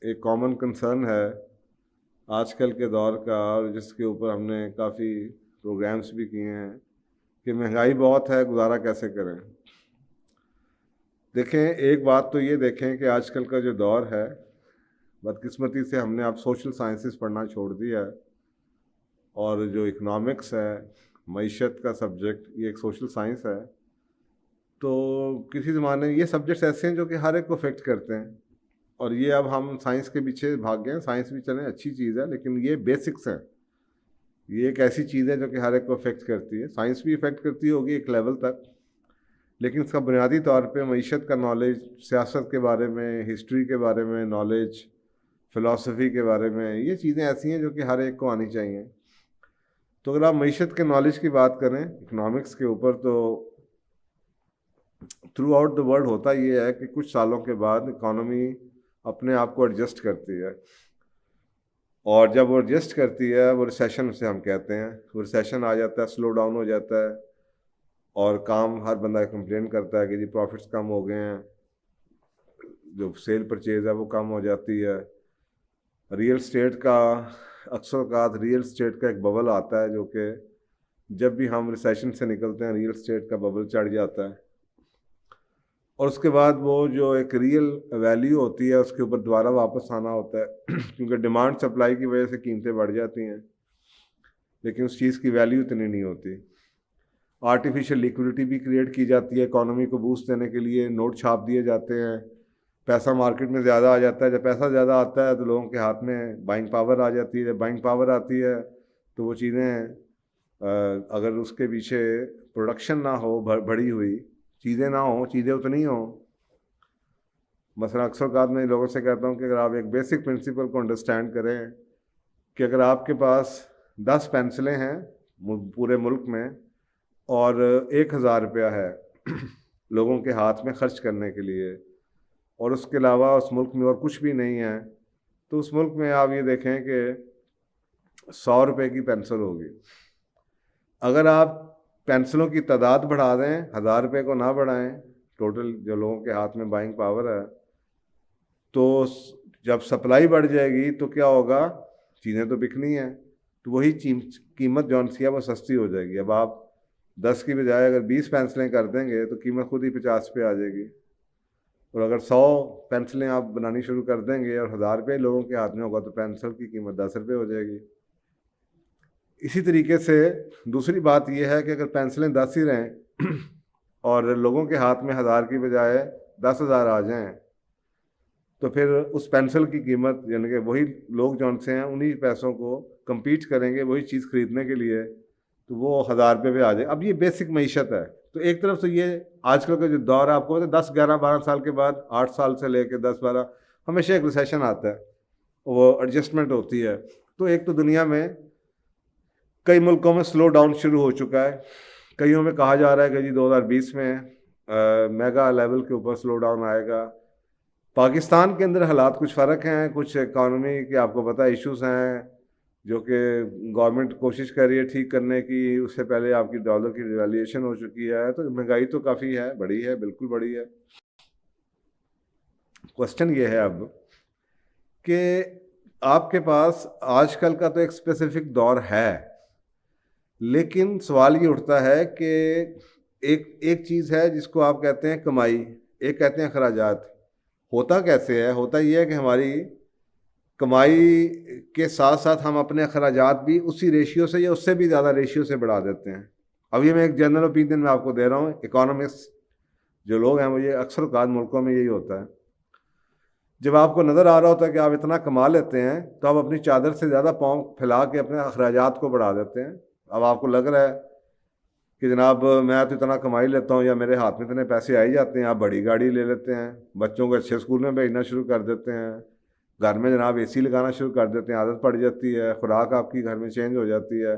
एक common concern है आजकल के दौर का, और जिसके ऊपर हमने काफ़ी प्रोग्राम्स भी किए हैं कि महंगाई बहुत है, गुजारा कैसे करें। देखें, एक बात तो ये देखें कि आजकल का जो दौर है, बदकिस्मती से हमने अब सोशल साइंसेस पढ़ना छोड़ दिया है, और जो इकोनॉमिक्स है, मईशत का सब्जेक्ट, ये एक सोशल साइंस है। तो किसी ज़माने ये सब्जेक्ट्स ऐसे हैं जो कि हर एक को अफेक्ट करते हैं, और ये अब हम साइंस के पीछे भाग गए हैं। साइंस भी चलें, अच्छी चीज़ है, लेकिन ये बेसिक्स हैं। ये एक ऐसी चीज़ है जो कि हर एक को अफेक्ट करती है। साइंस भी अफेक्ट करती होगी एक लेवल तक, लेकिन इसका बुनियादी तौर पे मईशत का नॉलेज, सियासत के बारे में, हिस्ट्री के बारे में नॉलेज, फ़िलासफ़ी के बारे में, ये चीज़ें ऐसी हैं जो कि हर एक को आनी चाहिए। तो अगर आप मईशत के नॉलेज की बात करें इकनॉमिक्स के ऊपर, तो थ्रू आउट द वर्ल्ड होता ये है कि कुछ सालों के बाद इकॉनमी अपने आप को एडजस्ट करती है, और जब वो एडजस्ट करती है, वो रिसेशन उसे हम कहते हैं, वो रिसेशन आ जाता है, स्लो डाउन हो जाता है, और काम हर बंदा कंप्लेन करता है कि जी प्रॉफिट्स कम हो गए हैं, जो सेल परचेज है वो कम हो जाती है। रियल स्टेट का अक्सर औक़ात रियल स्टेट का एक बबल आता है, जो कि जब भी हम रिसेशन से निकलते हैं, रियल स्टेट का बबल चढ़ जाता है, और उसके बाद वो जो एक रियल वैल्यू होती है उसके ऊपर दोबारा वापस आना होता है क्योंकि डिमांड सप्लाई की वजह से कीमतें बढ़ जाती हैं, लेकिन उस चीज़ की वैल्यू इतनी नहीं होती। आर्टिफिशियल लिक्विडिटी भी क्रिएट की जाती है इकॉनमी को बूस्ट देने के लिए, नोट छाप दिए जाते हैं, पैसा मार्केट में ज़्यादा आ जाता है। जब पैसा ज़्यादा आता है तो लोगों के हाथ में बाइंग पावर आ जाती है। जब बाइंग पावर आती है तो वो चीज़ें, अगर उसके पीछे प्रोडक्शन ना हो, बढ़ी हुई चीज़ें ना हो, चीज़ें उतनी हो। मसला अक्सर बात मैं लोगों से कहता हूँ कि अगर आप एक बेसिक प्रिंसिपल को अंडरस्टैंड करें कि अगर आपके पास 10 पेंसिलें हैं पूरे मुल्क में, और 1,000 रुपया है लोगों के हाथ में ख़र्च करने के लिए, और उसके अलावा उस मुल्क में और कुछ भी नहीं है, तो उस मुल्क में आप ये देखें कि 100 रुपये की पेंसिल होगी। अगर आप पेंसिलों की तादाद बढ़ा दें, 1,000 रुपये को ना बढ़ाएं, टोटल जो लोगों के हाथ में बाइंग पावर है, तो जब सप्लाई बढ़ जाएगी तो क्या होगा, चीज़ें तो बिकनी है, तो वही कीमत जौन सी है वो सस्ती हो जाएगी। अब आप 10 की बजाय अगर 20 पेंसिलें कर देंगे तो कीमत खुद ही 50 पे आ जाएगी, और अगर 100 पेंसिलें आप बनानी शुरू कर देंगे और 1,000 रुपये लोगों के हाथ में होगा तो पेंसिल की कीमत 10 रुपये हो जाएगी। इसी तरीके से दूसरी बात यह है कि अगर पेंसिलें 10 ही रहें और लोगों के हाथ में 1,000 की बजाय 10,000 आ जाएं, तो फिर उस पेंसिल की कीमत, यानी कि वही लोग जौन से हैं उन्हीं पैसों को compete करेंगे वही चीज़ ख़रीदने के लिए, तो वो 1,000 रुपये पे आ जाए। अब ये बेसिक मईशत है। तो एक तरफ से ये आजकल का जो दौर है, आपको पता है 10, 11, 12 साल के बाद, 8 साल से लेकर 10, 12 हमेशा एक रिसेशन आता है, वो एडजस्टमेंट होती है। तो एक तो दुनिया में कई मुल्कों में स्लो डाउन शुरू हो चुका है, कईयों में कहा जा रहा है कि जी 2020 में मेगा लेवल के ऊपर स्लो डाउन आएगा। पाकिस्तान के अंदर हालात कुछ फ़र्क हैं, कुछ इकॉनमी के आपको पता है इश्यूज़ हैं जो कि गवर्नमेंट कोशिश कर रही है ठीक करने की। उससे पहले आपकी डॉलर की डिवैल्यूएशन हो चुकी है, तो महंगाई तो काफ़ी है, बड़ी है, बिल्कुल बड़ी है। क्वेश्चन ये है अब कि आपके पास आजकल का तो एक स्पेसिफिक दौर है, लेकिन सवाल ये उठता है कि एक चीज़ है जिसको आप कहते हैं कमाई, एक कहते हैं अखराजात। होता कैसे है? होता ये है कि हमारी कमाई के साथ साथ हम अपने अखराजात भी उसी रेशियो से या उससे भी ज़्यादा रेशियो से बढ़ा देते हैं। अब ये मैं एक जनरल ओपिनियन में आपको दे रहा हूँ। इकोनॉमिस्ट जो लोग हैं, वो ये अक्सर काज मुल्कों में यही होता है, जब आपको नज़र आ रहा होता है कि आप इतना कमा लेते हैं तो आप अपनी चादर से ज़्यादा पाँव फैला के अपने अखराजात को बढ़ा देते हैं। अब आपको लग रहा है कि जनाब मैं तो इतना कमाई लेता हूँ या मेरे हाथ में इतने पैसे आ ही जाते हैं, आप बड़ी गाड़ी ले लेते हैं, बच्चों को अच्छे स्कूल में भेजना शुरू कर देते हैं, घर में जनाब एसी लगाना शुरू कर देते हैं, आदत पड़ जाती है, खुराक आपकी घर में चेंज हो जाती है।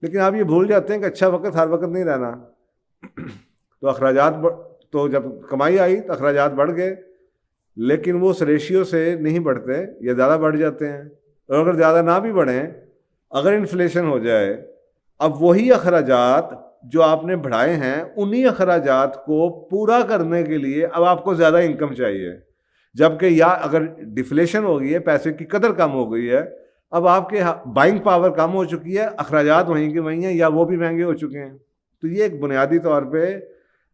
लेकिन आप ये भूल जाते हैं कि अच्छा वक्त हर वक्त नहीं रहना। तो अखराजात तो जब कमाई आई तो अखराजात बढ़ गए, लेकिन वो उस रेशियो से नहीं बढ़ते या ज़्यादा बढ़ जाते हैं। और अगर ज़्यादा ना भी बढ़ें, अगर इन्फ्लेशन हो जाए, अब वही अखराजात जो आपने बढ़ाए हैं, उन्हीं अखराजात को पूरा करने के लिए अब आपको ज़्यादा इनकम चाहिए। जबकि या अगर डिफ्लेशन हो गई है, पैसे की कदर कम हो गई है, अब आपके बाइंग पावर कम हो चुकी है, अखराजात वहीं के वहीं हैं या वो भी महंगे हो चुके हैं। तो ये एक बुनियादी तौर पे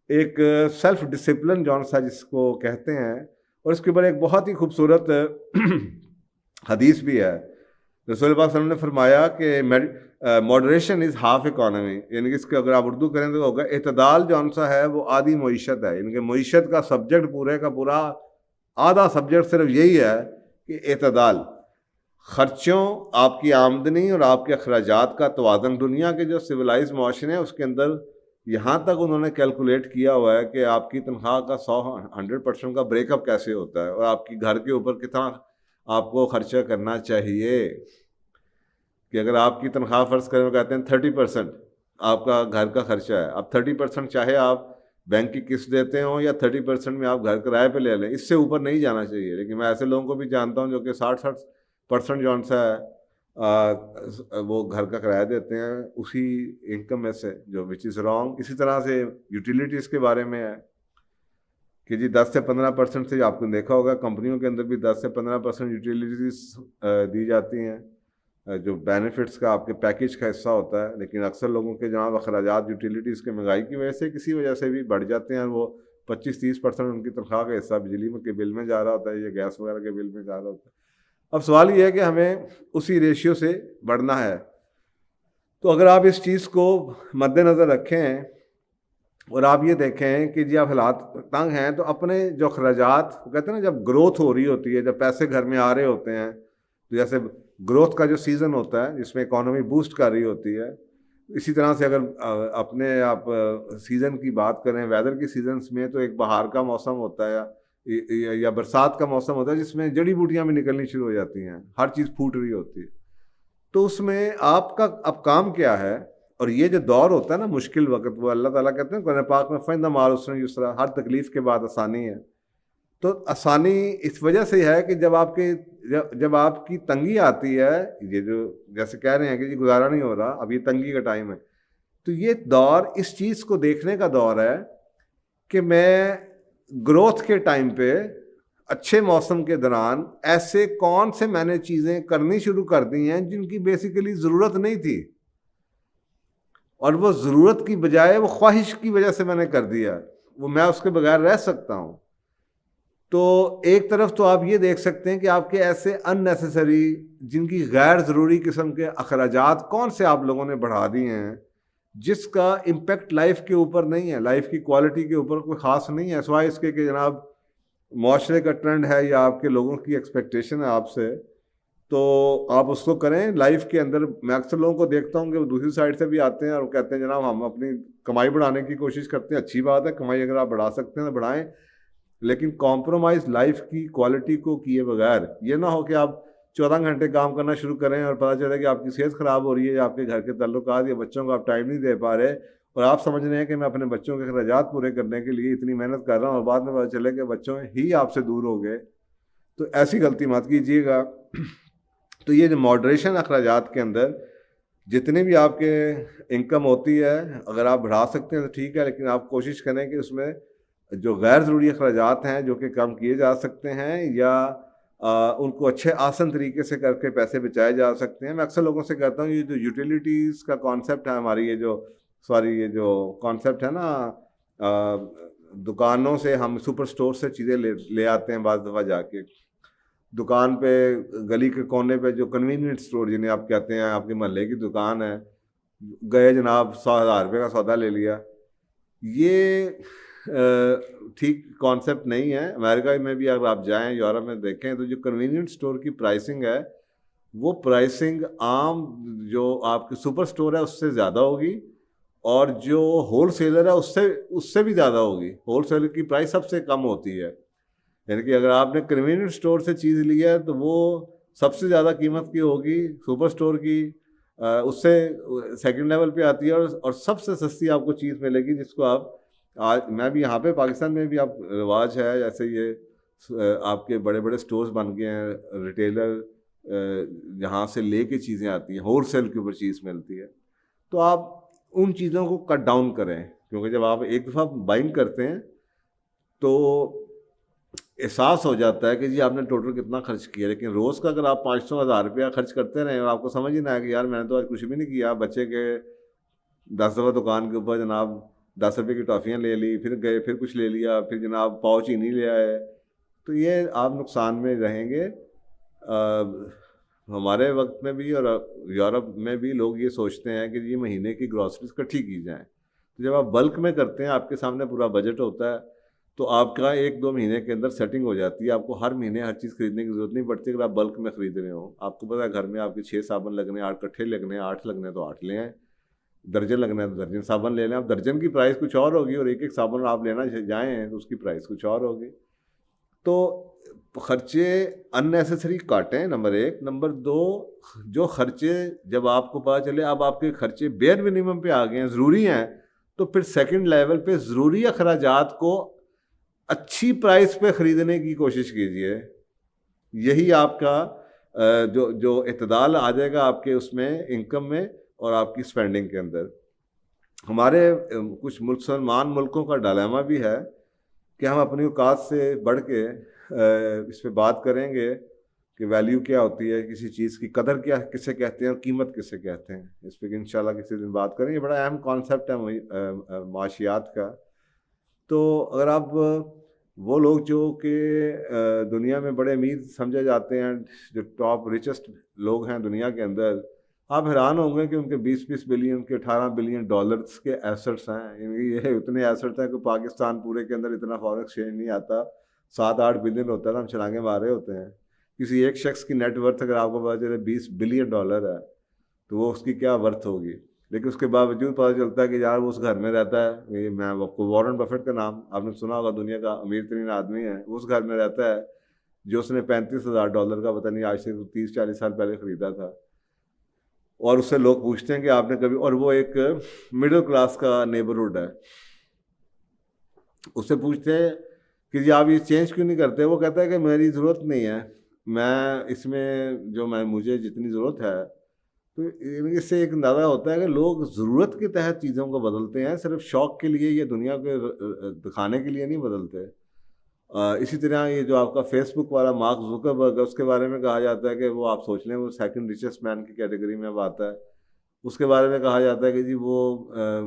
एक सेल्फ डिसिप्लिन जौन सा जिसको कहते हैं, और इसके ऊपर एक बहुत ही खूबसूरत हदीस भी है। रसूल पाक सल्लल्लाहु अलैहि वसल्लम ने फरमाया कि मॉडरेशन इज़ हाफ इकॉनमी, यानी कि इसके अगर आप उर्दू करें तो होगा एतदाल जौन सा है वो आधी मईशत है। यानी कि मईशत का सब्जेक्ट पूरे का पूरा आधा सब्जेक्ट सिर्फ यही है कि एतदाल, खर्चों, आपकी आमदनी और आपके अखराजात का तवाज़न। दुनिया के जो सिविलाइज माशरे हैं उसके अंदर यहाँ तक उन्होंने कैलकुलेट किया हुआ है कि आपकी तनख्वाह का 100% का ब्रेकअप कैसे होता है और आपकी घर के ऊपर कितना आपको खर्चा करना चाहिए। कि अगर आपकी तनख्वाह फ़र्ज़ करें, कहते हैं 30% आपका घर का खर्चा है, अब 30% चाहे आप बैंक की किस्त देते हो या 30% में आप घर किराए पे ले लें, इससे ऊपर नहीं जाना चाहिए। लेकिन मैं ऐसे लोगों को भी जानता हूँ जो कि 60% जौन सा है वो घर का किराया देते हैं उसी इनकम में से, जो विच इज़ रॉन्ग। इसी तरह से यूटिलिटीज़ के बारे में है कि जी 10 से 15% से, आपने देखा होगा कंपनियों के अंदर भी 10 से 15% यूटिलिटीज़ दी जाती हैं, जो बेनिफिट्स का आपके पैकेज का हिस्सा होता है। लेकिन अक्सर लोगों के जनाब अखराजात यूटिलिटीज़ के महंगाई की वजह से किसी वजह से भी बढ़ जाते हैं, वो 25-30% उनकी तनख्वाह का हिस्सा बिजली के बिल में जा रहा होता है या गैस वगैरह के बिल में जा रहा होता है। अब सवाल ये है कि हमें उसी रेशियो से बढ़ना है। तो अगर आप इस चीज़ को मद्देनज़र रखें और आप ये देखें कि जी आप हालात तंग हैं, तो अपने जो अखराजात, कहते हैं ना जब ग्रोथ हो रही होती है, जब पैसे घर में आ रहे होते हैं, तो जैसे ग्रोथ का जो सीज़न होता है जिसमें इकॉनमी बूस्ट कर रही होती है, इसी तरह से अगर अपने आप सीज़न की बात करें, वेदर की सीजन्स में, तो एक बहार का मौसम होता है या बरसात का मौसम होता है जिसमें जड़ी बूटियाँ भी निकलनी शुरू हो जाती हैं, हर चीज़ फूट रही होती है। तो उसमें आपका अब काम क्या है? और ये जो दौर होता है ना मुश्किल वक्त, वो अल्लाह ताला कहते हैं कुरान पाक में फ़इन्न माल उसरा युसरा, हर तकलीफ़ के बाद आसानी है। तो आसानी इस वजह से है कि जब आपकी तंगी आती है, ये जो जैसे कह रहे हैं कि जी गुजारा नहीं हो रहा, अब ये तंगी का टाइम है, तो ये दौर इस चीज़ को देखने का दौर है कि मैं ग्रोथ के टाइम पे, अच्छे मौसम के दौरान ऐसे कौन से मैंने चीज़ें करनी शुरू कर दी हैं जिनकी बेसिकली ज़रूरत नहीं थी, और वो ज़रूरत की बजाय वो ख्वाहिश की वजह से मैंने कर दिया, वो मैं उसके बगैर रह सकता हूँ। तो एक तरफ तो आप ये देख सकते हैं कि आपके ऐसे अननेसेसरी, जिनकी गैर ज़रूरी किस्म के अखराजात कौन से आप लोगों ने बढ़ा दिए हैं, जिसका इम्पेक्ट लाइफ के ऊपर नहीं है, लाइफ की क्वालिटी के ऊपर कोई ख़ास नहीं है, सिवाय इसके कि जनाब माशरे का ट्रेंड है या आपके लोगों की एक्सपेक्टेशन है आपसे, तो आप उसको करें। लाइफ के अंदर मैं अक्सर लोगों को देखता हूँ कि वो दूसरी साइड से भी आते हैं और कहते हैं जनाब हम अपनी कमाई बढ़ाने की कोशिश करते हैं, अच्छी बात है, कमाई अगर आप बढ़ा सकते हैं तो बढ़ाएं, लेकिन कॉम्प्रोमाइज़ लाइफ की क्वालिटी को किए बगैर, ये ना हो कि आप 14 घंटे काम करना शुरू करें और पता चले कि आपकी सेहत ख़राब हो रही है या आपके घर के ताल्लुकात या बच्चों को आप टाइम नहीं दे पा रहे, और आप समझ रहे हैं कि मैं अपने बच्चों के अखराजात पूरे करने के लिए इतनी मेहनत कर रहा हूँ, और बाद में पता चले कि बच्चों ही आपसे दूर हो गए। तो ऐसी गलती मत कीजिएगा। तो ये जो मॉडरेशन अखराजात के अंदर जितने भी आपके इनकम होती है, अगर आप बढ़ा सकते हैं तो ठीक है, लेकिन आप कोशिश करें कि उसमें जो गैर ज़रूरी अखराजात हैं जो कि कम किए जा सकते हैं या उनको अच्छे आसान तरीके से करके पैसे बचाए जा सकते हैं। मैं अक्सर लोगों से कहता हूँ ये जो यूटिलिटीज़ का कॉन्सेप्ट है हमारी, ये जो कॉन्सेप्ट है ना, दुकानों से हम सुपर स्टोर से चीज़ें ले आते हैं, बाज़ दफ़ा जाके दुकान पे, गली के कोने पे जो कन्वीनियंट स्टोर जिन्हें आप कहते हैं, आपके मोहल्ले की दुकान है, गए जनाब 100,000 रुपये का सौदा ले लिया, ये ठीक कॉन्सेप्ट नहीं है। अमेरिका में भी अगर आप जाएं, यूरोप में देखें, तो जो कन्वीनियंट स्टोर की प्राइसिंग है वो प्राइसिंग आम जो आपके सुपर स्टोर है उससे ज़्यादा होगी, और जो होल सेलर है उससे भी ज़्यादा होगी। होल सेलर की प्राइस सबसे कम होती है, यानी कि अगर आपने कन्वीनियंट स्टोर से चीज़ ली है तो वो सबसे ज़्यादा कीमत की होगी सुपर स्टोर की, उससे सेकंड लेवल पे आती है, और सबसे सस्ती आपको चीज़ मिलेगी जिसको आप आज, मैं भी यहाँ पे पाकिस्तान में भी आप रिवाज है, जैसे ये आपके बड़े बड़े स्टोर्स बन गए हैं, रिटेलर जहाँ से लेके चीज़ें आती हैं, होल सेल के ऊपर चीज़ मिलती है, तो आप उन चीज़ों को कट डाउन करें, क्योंकि जब आप एक दफ़ा बाइंग करते हैं तो एहसास हो जाता है कि जी आपने टोटल कितना खर्च किया। लेकिन रोज़ का अगर आप 500-1000 रुपया खर्च करते रहें और आपको समझ ही ना आए कि यार मैंने तो आज कुछ भी नहीं किया, बच्चे के 10 दफ़ा दुकान के ऊपर जनाब 10 रुपये की टॉफ़ियाँ ले ली, फिर गए फिर कुछ ले लिया, फिर जनाब पाव चीनी ले आए, तो ये आप नुकसान में रहेंगे। हमारे वक्त में भी और यूरोप में भी लोग ये सोचते हैं कि ये महीने की ग्रॉसरीज इकट्ठी की जाएँ। तो जब आप बल्क में करते हैं, आपके सामने पूरा बजट होता है, तो आपका 1-2 महीने के अंदर सेटिंग हो जाती है। आपको हर महीने हर चीज़ खरीदने की ज़रूरत नहीं पड़ती अगर आप बल्क में ख़रीद रहे हो। आपको पता है घर में आपके 6 साबुन लगने हैं, 8 इकट्ठे लगने हैं, 8 लगने हैं तो 8 ले आएँ, दर्जन लगना है तो दर्जन साबुन ले लें। अब दर्जन की प्राइस कुछ और होगी और एक-एक साबुन आप लेना जाएँ तो उसकी प्राइस कुछ और होगी। तो खर्चे अननेसेसरी काटें, नंबर 1। नंबर 2, जो खर्चे जब आपको पता चले अब आपके खर्चे बेयर मिनिमम पे आ गए हैं, ज़रूरी हैं, तो फिर सेकंड लेवल पे ज़रूरी अखराजात को अच्छी प्राइस पे ख़रीदने की कोशिश कीजिए। यही आपका जो जो इत्तेदाल आ जाएगा आपके उसमें इनकम में और आपकी स्पेंडिंग के अंदर। हमारे कुछ मुसलमान मुल्कों का डायलेमा भी है कि हम अपनी औकात से बढ़ के इस पे बात करेंगे कि वैल्यू क्या होती है किसी चीज़ की, कदर क्या किसे कहते हैं और कीमत किसे कहते हैं। इस पे इंशाल्लाह किसी दिन बात करेंगे। बड़ा अहम कॉन्सेप्ट है माशियात का। तो अगर आप वो लोग जो कि दुनिया में बड़े अमीर समझे जाते हैं, जो टॉप रिचेस्ट लोग हैं दुनिया के अंदर, आप हैरान होंगे कि उनके 20-20 बिलियन के 18 बिलियन डॉलर्स के एसेट्स हैं। यानी ये इतने एसेट्स हैं कि पाकिस्तान पूरे के अंदर इतना फॉरेन एक्सचेंज नहीं आता। 7-8 बिलियन होता है तो हम छलांगे मारे होते हैं। किसी एक शख्स की नेटवर्थ अगर आपको पता चले 20 बिलियन डॉलर है तो वो उसकी क्या वर्थ होगी। लेकिन उसके बावजूद पता चलता है कि यार वो उस घर में रहता है। ये मैं आपको वॉरेन बफेट का नाम आपने सुना होगा, दुनिया का अमीर तरीन आदमी है, उस घर में रहता है जो उसने $35,000 का पता नहीं आज से 30-40 साल पहले ख़रीदा था। और उससे लोग पूछते हैं कि आपने कभी, और वो एक मिडिल क्लास का नेबरहुड है, उससे पूछते हैं कि जी आप ये चेंज क्यों नहीं करते। वो कहता है कि मेरी ज़रूरत नहीं है, मैं इसमें जो मैं मुझे जितनी ज़रूरत है। तो इससे एक अंदाज़ा होता है कि लोग ज़रूरत के तहत चीज़ों को बदलते हैं, सिर्फ शौक़ के लिए, ये दुनिया के दिखाने के लिए नहीं बदलते। इसी तरह ये जो आपका फेसबुक वाला मार्क जुकरबर्ग है, उसके बारे में कहा जाता है कि वो आप सोच लें वो सेकंड रिचेस्ट मैन की कैटेगरी में अब आता है। उसके बारे में कहा जाता है कि जी वो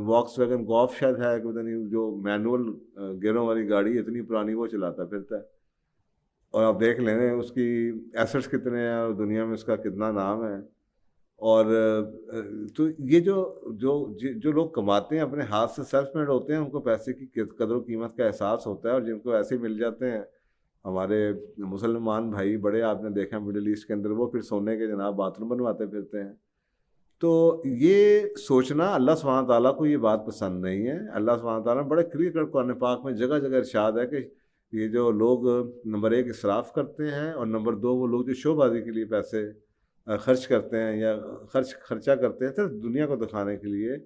वॉक्सवैगन गॉल्फ शायद है कि पता नहीं, जो मैनुअल गियरों वाली गाड़ी इतनी पुरानी वो चलाता फिरता है। और आप देख लें उसकी एसेट्स कितने हैं और दुनिया में उसका कितना नाम है। और तो ये जो लोग कमाते हैं अपने हाथ से, सेल्फ मेड होते हैं, उनको पैसे की कदर कीमत का एहसास होता है। और जिनको ऐसे मिल जाते हैं, हमारे मुसलमान भाई बड़े आपने देखा मिडिल ईस्ट के अंदर, वो फिर सोने के जनाब बाथरूम बनवाते फिरते हैं। तो ये सोचना, अल्लाह सुब्हान ताला को ये बात पसंद नहीं है। अल्लाह सुब्हान ताला ने बड़े क्लियर कट कुरान पाक में जगह जगह इरशाद है कि ये जो लोग नंबर 1 इसराफ करते हैं और नंबर 2 वो लोग जो शोबाजी के लिए पैसे खर्च करते हैं या खर्चा करते हैं सिर्फ दुनिया को दिखाने के लिए,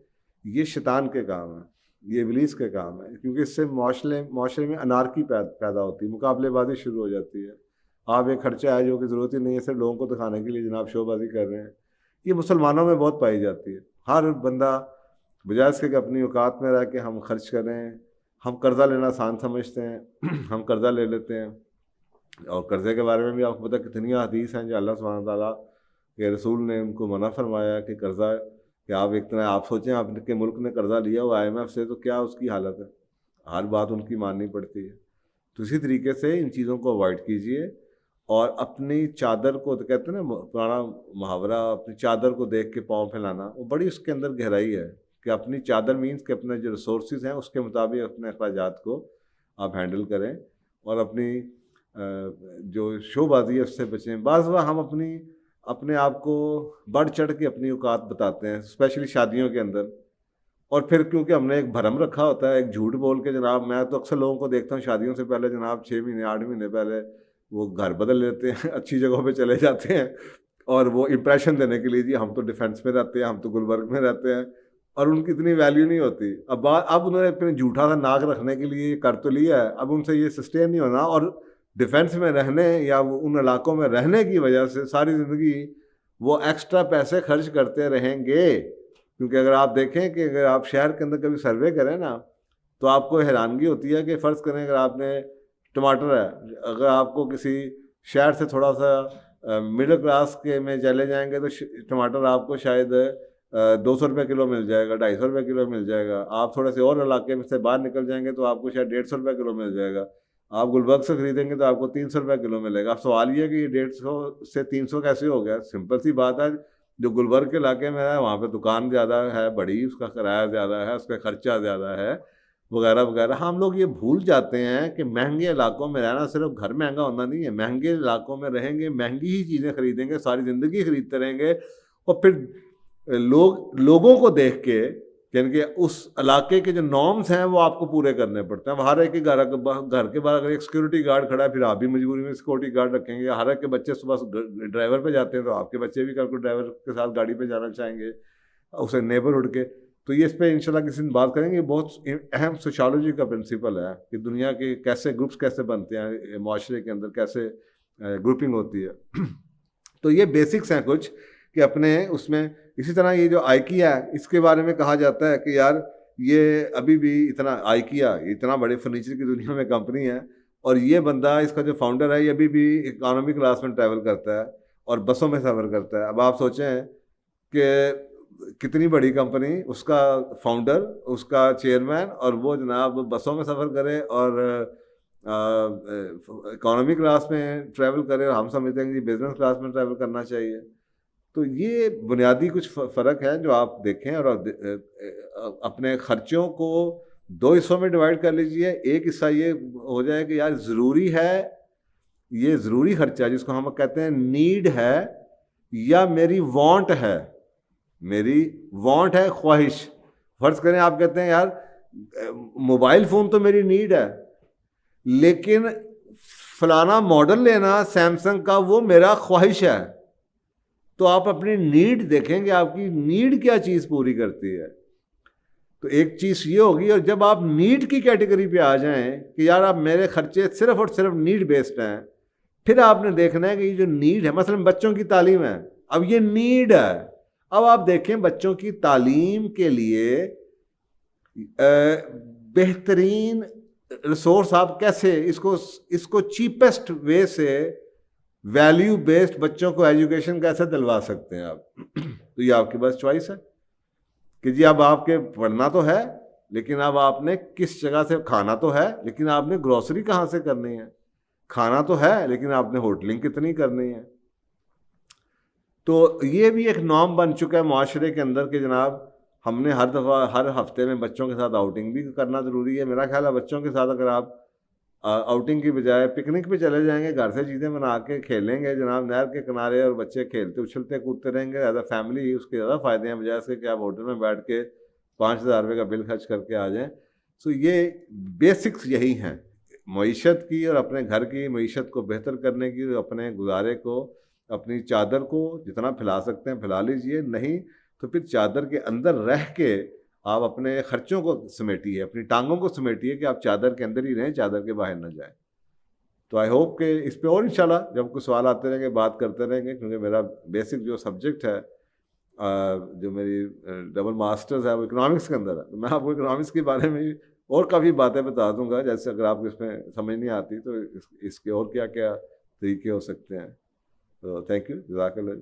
ये शैतान के काम है, ये इब्लीस के काम है। क्योंकि इससे माशरे में अनारकी पैदा होती है, मुकाबलेबाजी शुरू हो जाती है। आप एक खर्चा है जो कि ज़रूरत ही नहीं है, सिर्फ लोगों को दिखाने के लिए जनाब शोबाजी कर रहे हैं। ये मुसलमानों में बहुत पाई जाती है। हर बंदा बजाय इसके कि अपनी औकात में रह के हम खर्च करें, हम कर्ज़ा लेना आसान समझते हैं हम कर्ज़ा ले लेते हैं। और कर्ज़े के बारे में भी आपको पता कितनी हदीस हैं जो अल्लाह सुब्हानहू ताला के रसूल ने उनको मना फरमाया कि कर्ज़ा, कि आप एक तरह आप सोचें आपके मुल्क ने कर्ज़ा लिया हुआ IMF से, तो क्या उसकी हालत है, हर बात उनकी माननी पड़ती है। तो इसी तरीके से इन चीज़ों को अवॉइड कीजिए और अपनी चादर को, तो कहते हैं ना पुराना मुहावरा, अपनी चादर को देख के पाँव फैलाना, वो बड़ी उसके अंदर गहराई है कि अपनी चादर मीन्स कि अपने जो रिसोर्सेज हैं उसके मुताबिक अपने अखराजात को आप हैंडल करें और अपनी जो शोबाजी है उससे बचें। बाज़ बार हम अपने आप को बढ़ चढ़ के अपनी औकात बताते हैं, स्पेशली शादियों के अंदर। और फिर क्योंकि हमने एक भरम रखा होता है, एक झूठ बोल के जनाब, मैं तो अक्सर लोगों को देखता हूँ शादियों से पहले जनाब 6 महीने 8 महीने पहले वो घर बदल लेते हैं, अच्छी जगहों पे चले जाते हैं और वो इम्प्रेशन देने के लिए जी हम तो डिफेंस में रहते हैं, हम तो गुलबर्ग में रहते हैं, और उनकी इतनी वैल्यू नहीं होती। अब उन्होंने अपने झूठा सा नाक रखने के लिए कर तो लिया है, अब उनसे ये सस्टेन नहीं होना। और डिफेंस में रहने या उन इलाकों में रहने की वजह से सारी ज़िंदगी वो एक्स्ट्रा पैसे खर्च करते रहेंगे। क्योंकि अगर आप देखें कि अगर आप शहर के अंदर कभी सर्वे करें ना, तो आपको हैरानगी होती है कि फ़र्ज़ करें अगर आपने टमाटर है, अगर आपको किसी शहर से थोड़ा सा मिडिल क्लास के में चले जाएंगे तो टमाटर आपको शायद 200 रुपये किलो मिल जाएगा, 250 रुपये किलो मिल जाएगा। आप थोड़े से और इलाके में से बाहर निकल जाएंगे तो आपको शायद 150 रुपये किलो मिल जाएगा। आप गुलबर्ग से खरीदेंगे तो आपको 300 रुपये किलो मिलेगा। अब सवाल ये है कि ये 150 से 300 कैसे हो गया? सिंपल सी बात है, जो गुलबर्ग के इलाके में है वहाँ पे दुकान ज़्यादा है बड़ी, उसका किराया ज़्यादा है, उसका खर्चा ज़्यादा है, वगैरह वगैरह। हम लोग ये भूल जाते हैं कि महंगे इलाकों में रहना सिर्फ घर महंगा होना नहीं है। महंगे इलाकों में रहेंगे, महंगी ही चीज़ें खरीदेंगे, सारी ज़िंदगी खरीदते रहेंगे, और फिर लोगों को देख के, यानी कि उस इलाके के जो नॉर्म्स हैं वो आपको पूरे करने पड़ते हैं। हर एक के घर के बाहर अगर एक सिक्योरिटी गार्ड खड़ा है, फिर आप भी मजबूरी में सिक्योरिटी गार्ड रखेंगे। हर एक के बच्चे सुबह ड्राइवर पे जाते हैं तो आपके बच्चे भी कल को ड्राइवर के साथ गाड़ी पे जाना चाहेंगे, उसे नेबरहुड के। तो ये इस पर इंशाल्लाह किसी दिन बात करेंगे। बहुत अहम सोशियोलॉजी का प्रिंसिपल है कि दुनिया के कैसे ग्रुप्स कैसे बनते हैं, माशरे के अंदर कैसे ग्रुपिंग होती है। तो ये बेसिक्स हैं कुछ कि अपने उसमें। इसी तरह ये जो आइकिया है, इसके बारे में कहा जाता है कि यार ये अभी भी इतना, आइकिया इतना बड़े फर्नीचर की दुनिया में कंपनी है, और ये बंदा, इसका जो फाउंडर है, ये अभी भी इकोनॉमी क्लास में ट्रैवल करता है और बसों में सफ़र करता है। अब आप सोचें कि कितनी बड़ी कंपनी, उसका फाउंडर, उसका चेयरमैन, और वो जनाब बसों में सफ़र करे और इकोनॉमी क्लास में ट्रैवल करे, और हम समझते हैं कि बिजनेस क्लास में ट्रैवल करना चाहिए। तो ये बुनियादी कुछ फ़र्क है जो आप देखें, और अपने ख़र्चों को 2 हिस्सों में डिवाइड कर लीजिए। एक हिस्सा ये हो जाए कि यार ज़रूरी है, ये ज़रूरी खर्चा जिसको हम कहते हैं नीड है, या मेरी वांट है, मेरी वांट है, ख्वाहिश। फ़र्ज़ करें आप कहते हैं यार मोबाइल फ़ोन तो मेरी नीड है, लेकिन फलाना मॉडल लेना सैमसंग का वो मेरा ख्वाहिश है। तो आप अपनी नीड देखेंगे, आपकी नीड क्या चीज़ पूरी करती है। तो एक चीज़ ये होगी, और जब आप नीड की कैटेगरी पे आ जाएं कि यार आप मेरे खर्चे सिर्फ और सिर्फ नीड बेस्ड हैं, फिर आपने देखना है कि ये जो नीड है, मसलन बच्चों की तालीम है, अब ये नीड है। अब आप देखें बच्चों की तालीम के लिए बेहतरीन रिसोर्स आप कैसे इसको चीपेस्ट वे से, वैल्यू बेस्ड बच्चों को एजुकेशन कैसे दिलवा सकते हैं आप। तो ये आपके पास चॉइस है कि जी अब आपके पढ़ना तो है, लेकिन अब आपने किस जगह से, खाना तो है लेकिन आपने ग्रोसरी कहाँ से करनी है, खाना तो है लेकिन आपने होटलिंग कितनी करनी है। तो ये भी एक नॉर्म बन चुका है माशरे के अंदर कि जनाब हमने हर दफ़ा, हर हफ्ते में बच्चों के साथ आउटिंग भी करना ज़रूरी है। मेरा ख्याल है बच्चों के साथ अगर आप आउटिंग की बजाय पिकनिक पे चले जाएंगे, घर से चीज़ें बना के खेलेंगे जनाब नहर के किनारे, और बच्चे खेलते उछलते कूदते रहेंगे एज अ फैमिली, उसके ज़्यादा फ़ायदे हैं बजाय इसके कि आप होटल में बैठ के 5,000 रुपये का बिल खर्च करके आ जाएं। सो ये बेसिक्स यही हैं मईशत की, और अपने घर की मईशत को बेहतर करने की, अपने गुजारे को, अपनी चादर को जितना फैला सकते हैं फैला लीजिए, नहीं तो फिर चादर के अंदर रह के आप अपने खर्चों को समेटिए, अपनी टांगों को समेटिए कि आप चादर के अंदर ही रहें, चादर के बाहर ना जाएं। तो आई होप कि इस पे और इंशाल्लाह जब कुछ सवाल आते रहेंगे बात करते रहेंगे, क्योंकि मेरा बेसिक जो सब्जेक्ट है, जो मेरी डबल मास्टर्स है वो इकोनॉमिक्स के अंदर है। तो मैं आपको इकोनॉमिक्स के बारे में और काफ़ी बातें बता दूंगा, जैसे अगर आपको इसमें समझ नहीं आती तो इसके और क्या क्या तरीके हो सकते हैं। तो थैंक यू, जज़ाकल्लाह।